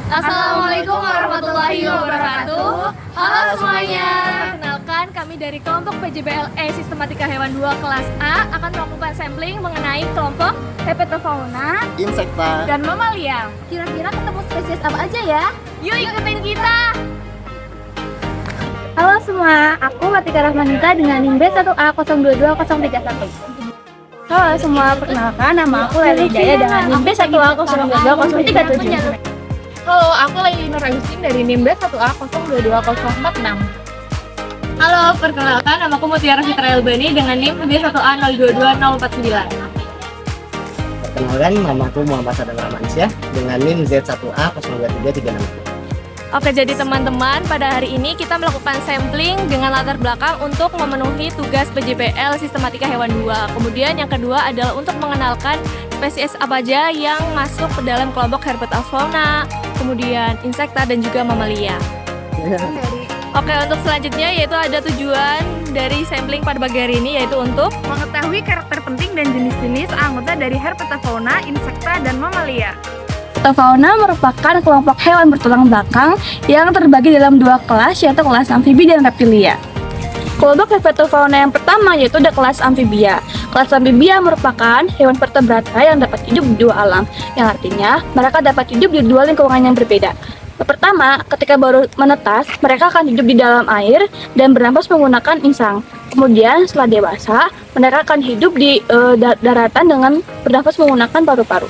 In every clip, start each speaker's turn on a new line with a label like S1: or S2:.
S1: Assalamualaikum warahmatullahi wabarakatuh. Halo semuanya.
S2: Perkenalkan, kami dari kelompok PJBLE Sistematika Hewan 2 kelas A akan melakukan sampling mengenai kelompok Herpetofauna,
S3: Insekta,
S2: dan Mamalia.
S1: Kira-kira ketemu spesies apa aja ya?
S2: Yuk ikutin kita.
S4: Halo semua, aku Latika Rahmanita dengan NIM B1A022031. Halo semua, perkenalkan nama aku Leli Jaya dengan NIM B1A022037.
S5: Halo, aku Laili Nur Agustin dari NIM B1A022046.
S2: Halo, perkenalkan nama aku Mutiara Fitra Elbani dengan NIM B1A022049.
S3: perkenalkan nama aku Muhammad Sadam Rahmansyah dengan NIM Z1A02336.
S2: Oke, jadi teman-teman, pada hari ini kita melakukan sampling dengan latar belakang untuk memenuhi tugas PJBL Sistematika Hewan 2. Kemudian yang kedua adalah untuk mengenalkan spesies apa aja yang masuk ke dalam kelompok Herpetofauna, kemudian Insekta dan juga Mamalia. Oke, untuk selanjutnya yaitu ada tujuan dari sampling pada pagi hari ini, yaitu untuk
S5: Mengetahui karakter penting dan jenis-jenis anggota dari Herpetofauna, Insekta, dan Mamalia.
S4: Herpetofauna merupakan kelompok hewan bertulang belakang yang terbagi dalam dua kelas, yaitu kelas amfibi dan reptilia. Kelompok Herpetofauna yang pertama yaitu ada kelas amfibia. Kelas amfibia merupakan hewan vertebrata yang dapat hidup di dua alam, yang artinya mereka dapat hidup di dua lingkungan yang berbeda. Pertama, ketika baru menetas, mereka akan hidup di dalam air dan bernafas menggunakan insang. Kemudian, setelah dewasa, mereka akan hidup di daratan dengan bernafas menggunakan paru-paru.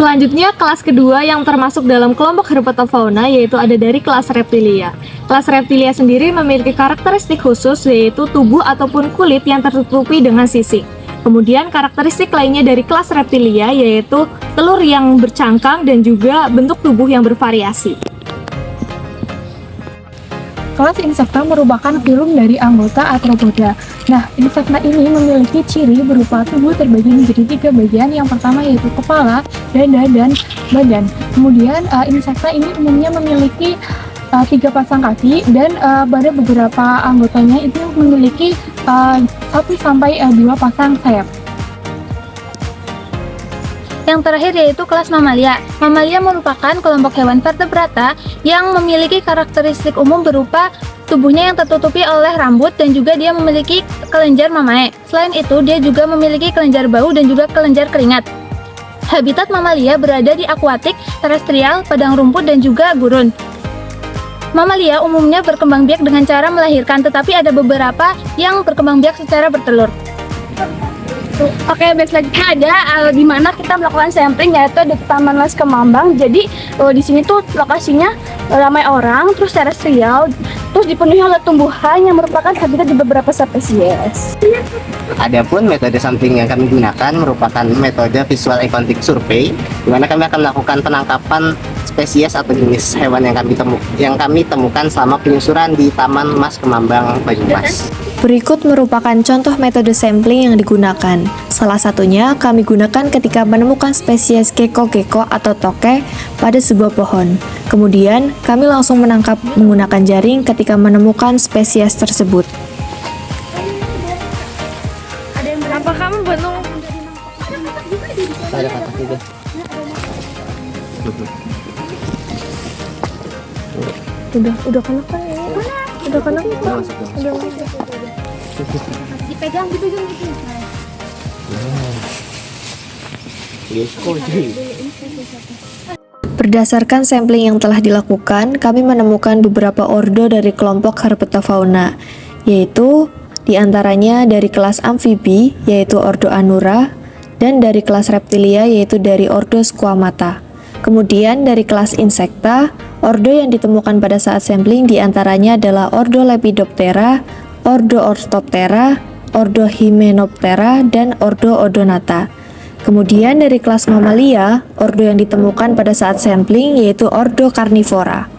S2: selanjutnya kelas kedua yang termasuk dalam kelompok Herpetofauna, yaitu ada dari kelas reptilia. Kelas reptilia sendiri memiliki karakteristik khusus, yaitu tubuh ataupun kulit yang tertutupi dengan sisik. Kemudian karakteristik lainnya dari kelas reptilia yaitu telur yang bercangkang dan juga bentuk tubuh yang bervariasi.
S5: Kelas Insekta merupakan filum dari anggota Arthropoda. Nah, Insekta ini memiliki ciri berupa tubuh terbagi menjadi tiga bagian. Yang pertama yaitu kepala, dada, dan badan. Kemudian Insekta ini umumnya memiliki 3 pasang kaki dan pada beberapa anggotanya itu memiliki 1 sampai 2 pasang sayap.
S4: Yang terakhir yaitu kelas mamalia. Mamalia merupakan kelompok hewan vertebrata yang memiliki karakteristik umum berupa tubuhnya yang tertutupi oleh rambut dan juga dia memiliki kelenjar mamae. Selain itu, dia juga memiliki kelenjar bau dan juga kelenjar keringat. Habitat mamalia berada di akuatik, terestrial, padang rumput, dan juga gurun. Mamalia umumnya berkembang biak dengan cara melahirkan, tetapi ada beberapa yang berkembang biak secara bertelur. Oke, selanjutnya ada di mana kita melakukan sampling, yaitu di Taman Les Kemambang. Jadi di sini tuh lokasinya ramai orang, terus terestrial, terus dipenuhi oleh tumbuhan yang merupakan habitat di beberapa spesies.
S3: Adapun metode sampling yang kami gunakan merupakan metode visual acoustic survey, di mana kami akan melakukan penangkapan spesies atau jenis hewan yang kami temukan selama penyusuran di Taman Mas Kemambang Banyumas.
S6: Berikut merupakan contoh metode sampling yang digunakan. Salah satunya kami gunakan ketika menemukan spesies gecko-gecko atau toke pada sebuah pohon. Kemudian, kami langsung menangkap menggunakan jaring ketika menemukan spesies tersebut.
S2: Apa kamu benung?
S3: Ada kata juga.
S4: Udah kenapa ya? Udah kenapa? Udah
S1: Dipegang gitu.
S6: Berdasarkan sampling yang telah dilakukan, kami menemukan beberapa ordo dari kelompok Herpetofauna, yaitu diantaranya dari kelas amfibi, yaitu ordo Anura, dan dari kelas reptilia, yaitu dari ordo Squamata. Kemudian dari kelas Insekta, ordo yang ditemukan pada saat sampling diantaranya adalah ordo Lepidoptera, ordo Orthoptera, ordo Hymenoptera, dan ordo Odonata. Kemudian dari kelas Mamalia, ordo yang ditemukan pada saat sampling yaitu ordo Carnivora.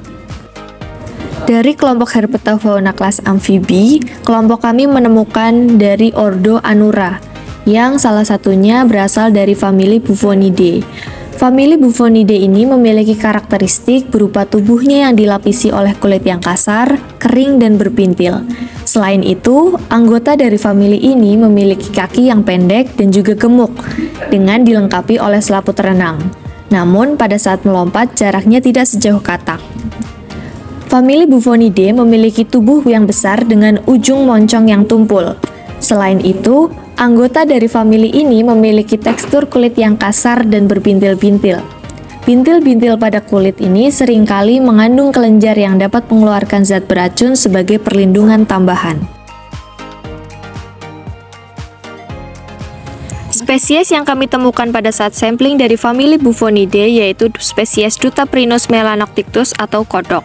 S6: Dari kelompok Herpetofauna kelas amfibi, kelompok kami menemukan dari ordo Anura, yang salah satunya berasal dari famili Bufonidae. Famili Bufonidae ini memiliki karakteristik berupa tubuhnya yang dilapisi oleh kulit yang kasar, kering, dan berpintil. Selain itu, anggota dari famili ini memiliki kaki yang pendek dan juga gemuk, dengan dilengkapi oleh selaput renang. Namun, pada saat melompat, jaraknya tidak sejauh katak. Famili Bufonidae memiliki tubuh yang besar dengan ujung moncong yang tumpul. Selain itu, anggota dari famili ini memiliki tekstur kulit yang kasar dan berbintil-bintil. Bintil-bintil pada kulit ini seringkali mengandung kelenjar yang dapat mengeluarkan zat beracun sebagai perlindungan tambahan. Spesies yang kami temukan pada saat sampling dari famili Bufonidae yaitu spesies Dutaprinus melanoctictus atau kodok.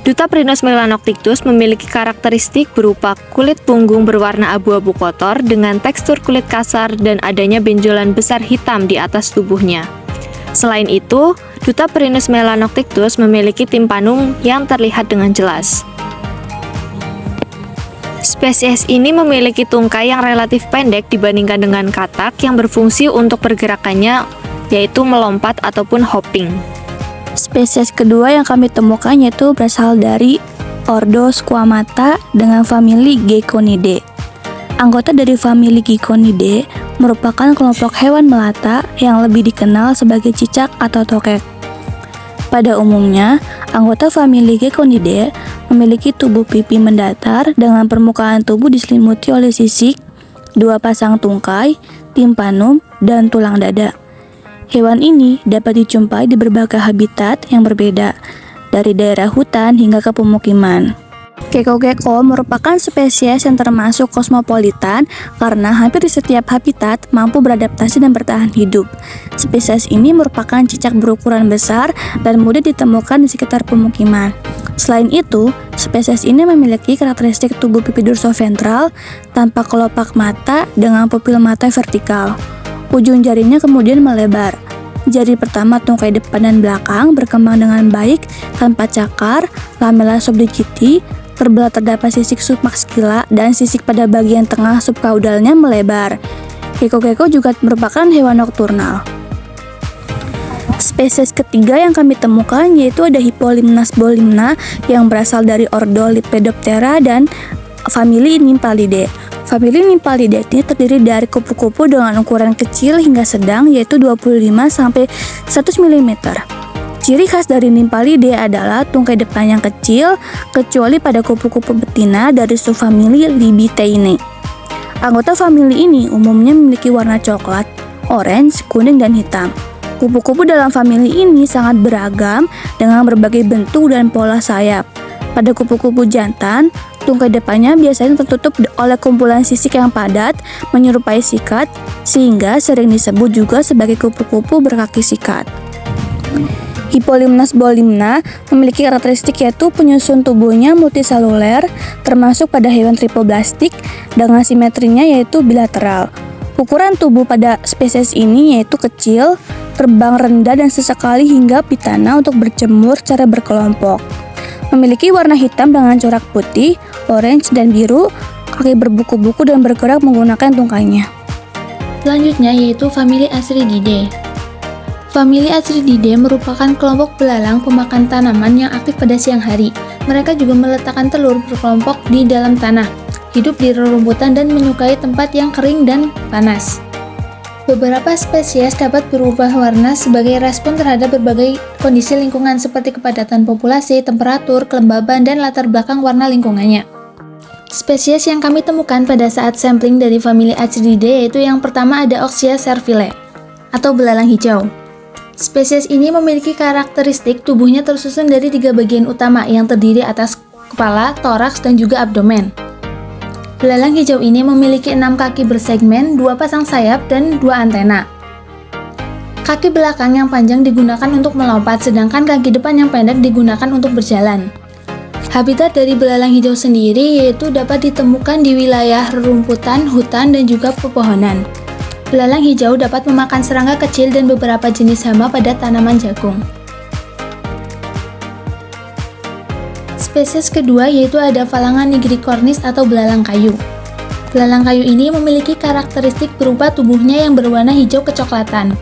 S6: Dutaprinus melanoctictus memiliki karakteristik berupa kulit punggung berwarna abu-abu kotor dengan tekstur kulit kasar dan adanya benjolan besar hitam di atas tubuhnya. Selain itu, Dutaprinus melanoctictus memiliki timpanum yang terlihat dengan jelas. Spesies ini memiliki tungkai yang relatif pendek dibandingkan dengan katak yang berfungsi untuk pergerakannya, yaitu melompat ataupun hopping.
S7: Spesies kedua yang kami temukan yaitu berasal dari ordo Squamata dengan famili Geckonidae. Anggota dari famili Geckonidae merupakan kelompok hewan melata yang lebih dikenal sebagai cicak atau tokek. Pada umumnya, anggota famili Geckonidae memiliki tubuh pipi mendatar dengan permukaan tubuh diselimuti oleh sisik, 2 pasang tungkai, timpanum, dan tulang dada. Hewan ini dapat dijumpai di berbagai habitat yang berbeda, dari daerah hutan hingga ke pemukiman. Gecko-gecko merupakan spesies yang termasuk kosmopolitan karena hampir di setiap habitat mampu beradaptasi dan bertahan hidup. Spesies ini merupakan cicak berukuran besar dan mudah ditemukan di sekitar pemukiman. Selain itu, spesies ini memiliki karakteristik tubuh pipi dorsoventral tanpa kelopak mata dengan pupil mata vertikal. Ujung jarinya kemudian melebar. Jari pertama tungkai depan dan belakang berkembang dengan baik tanpa cakar, lamella subdigiti, terbelah terdapat sisik submaxilla dan sisik pada bagian tengah subkaudalnya melebar. Gecko-gecko juga merupakan hewan nokturnal. Spesies ketiga yang kami temukan yaitu ada Hippolimnas bolimna yang berasal dari ordo Lepidoptera dan famili Nymphalidae. Famili Nymphalidae ini terdiri dari kupu-kupu dengan ukuran kecil hingga sedang yaitu 25-100 mm. Ciri khas dari Nymphalidae adalah tungkai depan yang kecil, kecuali pada kupu-kupu betina dari subfamili Libitaceae. Anggota famili ini umumnya memiliki warna coklat, orange, kuning, dan hitam. Kupu-kupu dalam famili ini sangat beragam dengan berbagai bentuk dan pola sayap. Pada kupu-kupu jantan, tungkai depannya biasanya tertutup oleh kumpulan sisik yang padat menyerupai sikat, sehingga sering disebut juga sebagai kupu-kupu berkaki sikat. Hippolimnas bolimna memiliki karakteristik yaitu penyusun tubuhnya multiseluler, termasuk pada hewan tripoblastik dengan simetrinya yaitu bilateral. Ukuran tubuh pada spesies ini yaitu kecil, terbang rendah dan sesekali hingga pitana untuk berjemur secara berkelompok. Memiliki warna hitam dengan corak putih, orange, dan biru, kaki berbuku-buku dan bergerak menggunakan tungkainya.
S4: Selanjutnya yaitu famili Acrididae. Famili Acrididae merupakan kelompok belalang pemakan tanaman yang aktif pada siang hari. Mereka juga meletakkan telur berkelompok di dalam tanah, hidup di rerumputan dan menyukai tempat yang kering dan panas. Beberapa spesies dapat berubah warna sebagai respon terhadap berbagai kondisi lingkungan seperti kepadatan populasi, temperatur, kelembaban, dan latar belakang warna lingkungannya. Spesies yang kami temukan pada saat sampling dari famili Acrididae yaitu yang pertama ada Oxia cervile atau belalang hijau. Spesies ini memiliki karakteristik tubuhnya tersusun dari 3 bagian utama yang terdiri atas kepala, toraks, dan juga abdomen. Belalang hijau ini memiliki 6 kaki bersegmen, 2 pasang sayap, dan 2 antena. Kaki belakang yang panjang digunakan untuk melompat, sedangkan kaki depan yang pendek digunakan untuk berjalan. Habitat dari belalang hijau sendiri yaitu dapat ditemukan di wilayah rerumputan, hutan, dan juga pepohonan. Belalang hijau dapat memakan serangga kecil dan beberapa jenis hama pada tanaman jagung. Spesies kedua yaitu ada Phalangia nigricornis atau belalang kayu. Belalang kayu ini memiliki karakteristik berupa tubuhnya yang berwarna hijau kecoklatan.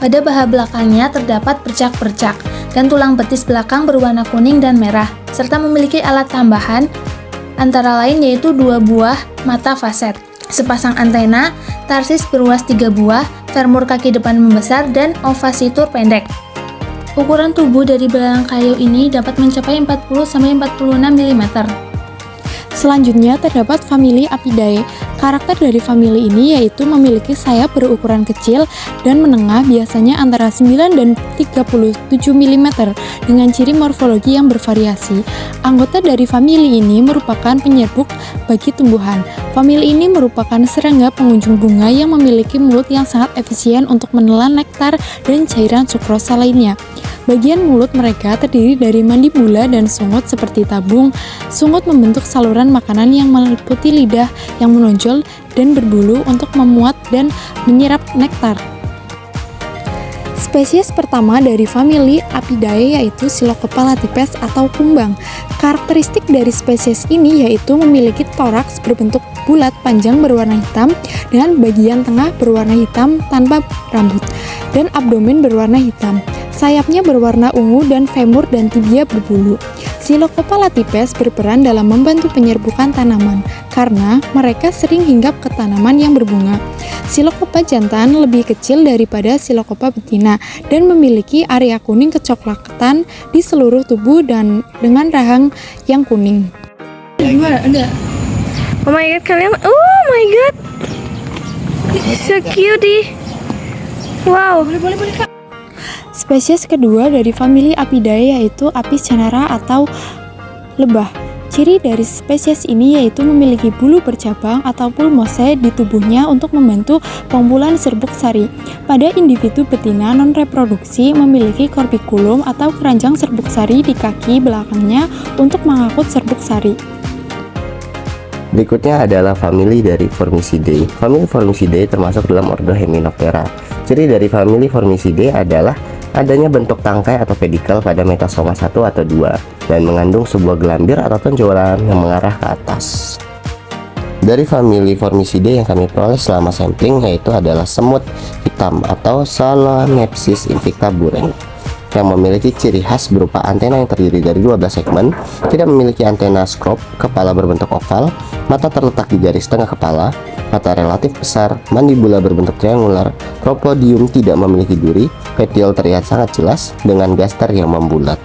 S4: Pada baha belakangnya terdapat percak-percak dan tulang betis belakang berwarna kuning dan merah, serta memiliki alat tambahan antara lain yaitu 2 buah mata faset. sepasang antena, tarsis beruas 3 buah, femur kaki depan membesar, dan ovasitur pendek. Ukuran tubuh dari belalang kayu ini dapat mencapai 40-46 mm.
S5: Selanjutnya terdapat famili Apidae. Karakter dari famili ini yaitu memiliki sayap berukuran kecil dan menengah biasanya antara 9 dan 37 mm dengan ciri morfologi yang bervariasi. Anggota dari famili ini merupakan penyerbuk bagi tumbuhan. Famili ini merupakan serangga pengunjung bunga yang memiliki mulut yang sangat efisien untuk menelan nektar dan cairan sukrosa lainnya. Bagian mulut mereka terdiri dari mandibula dan sungut seperti tabung. Sungut membentuk saluran makanan yang meliputi lidah yang menonjol dan berbulu untuk memuat dan menyerap nektar. Spesies pertama dari famili Apidae yaitu Psilocopalatipes atau kumbang. Karakteristik dari spesies ini yaitu memiliki toraks berbentuk bulat panjang berwarna hitam dengan bagian tengah berwarna hitam tanpa rambut dan abdomen berwarna hitam. Sayapnya berwarna ungu dan femur dan tibia berbulu. Psilocopalatipes berperan dalam membantu penyerbukan tanaman karena mereka sering hinggap ke tanaman yang berbunga. Psilocopa jantan lebih kecil daripada Psilocopa betina dan memiliki area kuning kecoklatan di seluruh tubuh dan dengan rahang yang kuning.
S2: Oh my god, kalian, oh my god, so cute. Wow.
S5: Spesies kedua dari famili Apidae yaitu Apis canara atau lebah. Ciri dari spesies ini yaitu memiliki bulu bercabang atau pulmose di tubuhnya untuk membantu pengumpulan serbuk sari. Pada individu betina non-reproduksi memiliki korbikulum atau keranjang serbuk sari di kaki belakangnya untuk mengangkut serbuk sari.
S3: Berikutnya adalah famili dari Formicidae. Famili Formicidae termasuk dalam ordo Hymenoptera. Ciri dari famili Formicidae adalah adanya bentuk tangkai atau pedikel pada metasoma 1 atau 2 dan mengandung sebuah gelambir atau tonjolan yang mengarah ke atas. Dari famili Formicidae yang kami peroleh selama sampling yaitu adalah semut hitam atau Solanopsis invicta buren yang memiliki ciri khas berupa antena yang terdiri dari 12 segmen, tidak memiliki antena scrop, kepala berbentuk oval, mata terletak di garis tengah kepala, mata relatif besar, mandibula berbentuk triangular, trophodium tidak memiliki duri, petiol terlihat sangat jelas dengan gaster yang membulat.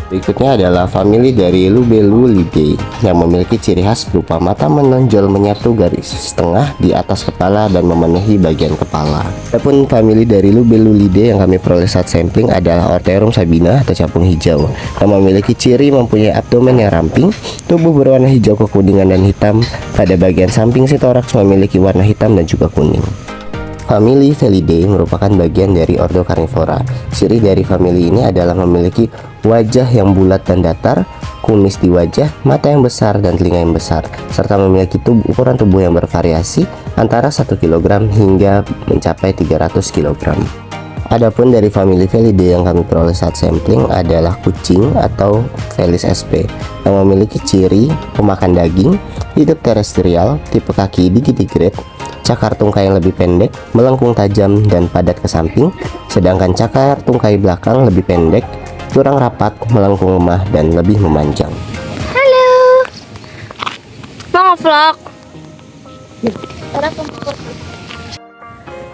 S3: Berikutnya adalah famili dari Lubelulidae yang memiliki ciri khas berupa mata menonjol menyatu garis tengah di atas kepala dan memenuhi bagian kepala. Adapun famili dari Lubelulidae yang kami peroleh saat sampling adalah Orterum sabina atau capung hijau yang memiliki ciri mempunyai abdomen yang ramping, tubuh berwarna hijau kekuningan dan hitam, pada bagian samping si toraks memiliki warna hitam dan juga kuning. Famili Felidae merupakan bagian dari ordo Carnivora. Ciri dari famili ini adalah memiliki wajah yang bulat dan datar, kumis di wajah, mata yang besar dan telinga yang besar, serta memiliki ukuran tubuh yang bervariasi antara 1 kg hingga mencapai 300 kg. Adapun dari famili Felidae yang kami peroleh saat sampling adalah kucing atau Felis sp yang memiliki ciri pemakan daging, hidup terestrial, tipe kaki digitigrade, cakar tungkai yang lebih pendek, melengkung tajam dan padat ke samping, sedangkan cakar tungkai belakang lebih pendek, kurang rapat, melengkung lemah dan lebih memanjang.
S2: Halo. Mau vlog.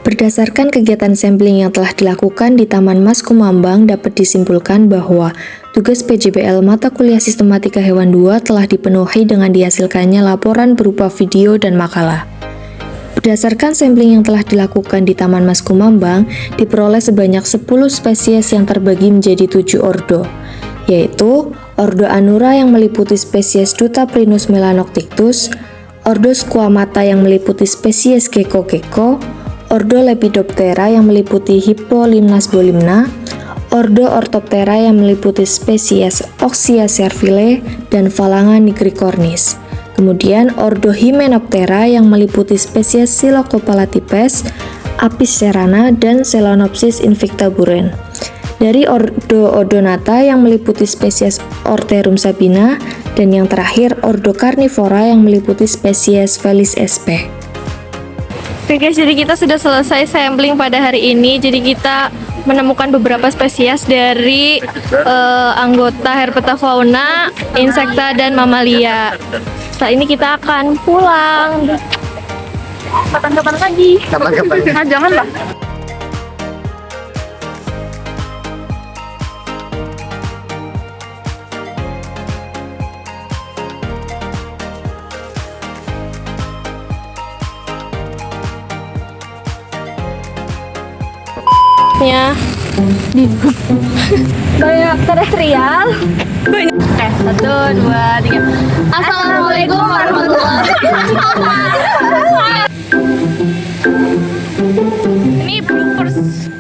S6: Berdasarkan kegiatan sampling yang telah dilakukan di Taman Mas Kumambang, dapat disimpulkan bahwa tugas PJBL mata kuliah Sistematika Hewan 2 telah dipenuhi dengan dihasilkannya laporan berupa video dan makalah. Berdasarkan sampling yang telah dilakukan di Taman Mas Kumambang, diperoleh sebanyak 10 spesies yang terbagi menjadi 7 ordo, yaitu Ordo Anura yang meliputi spesies Dutaprinus melanoctictus, Ordo Squamata yang meliputi spesies gecko-gecko, Ordo Lepidoptera yang meliputi Hippolimnas bolimna, Ordo Orthoptera yang meliputi spesies Oxia cervile dan Phalangia nigricornis. Kemudian Ordo Hymenoptera yang meliputi spesies Psilocopalatipes, Apis cerana, dan Solanopsis invicta buren. Dari Ordo Odonata yang meliputi spesies Orterum sabina, dan yang terakhir Ordo Carnivora yang meliputi spesies Felis sp.
S2: Oke guys, jadi kita sudah selesai sampling pada hari ini. Jadi kita menemukan beberapa spesies dari anggota herpetofauna, insekta, dan mamalia. setelah ini kita akan pulang. Kapan-kapan lagi.
S3: Kapan-kapan.
S2: Nah, jangan lah. Ya.
S4: Kayak terestrial.
S2: Oke, 1, 2, 3.
S1: Assalamualaikum warahmatullahi wabarakatuh.
S2: Ini bloopers.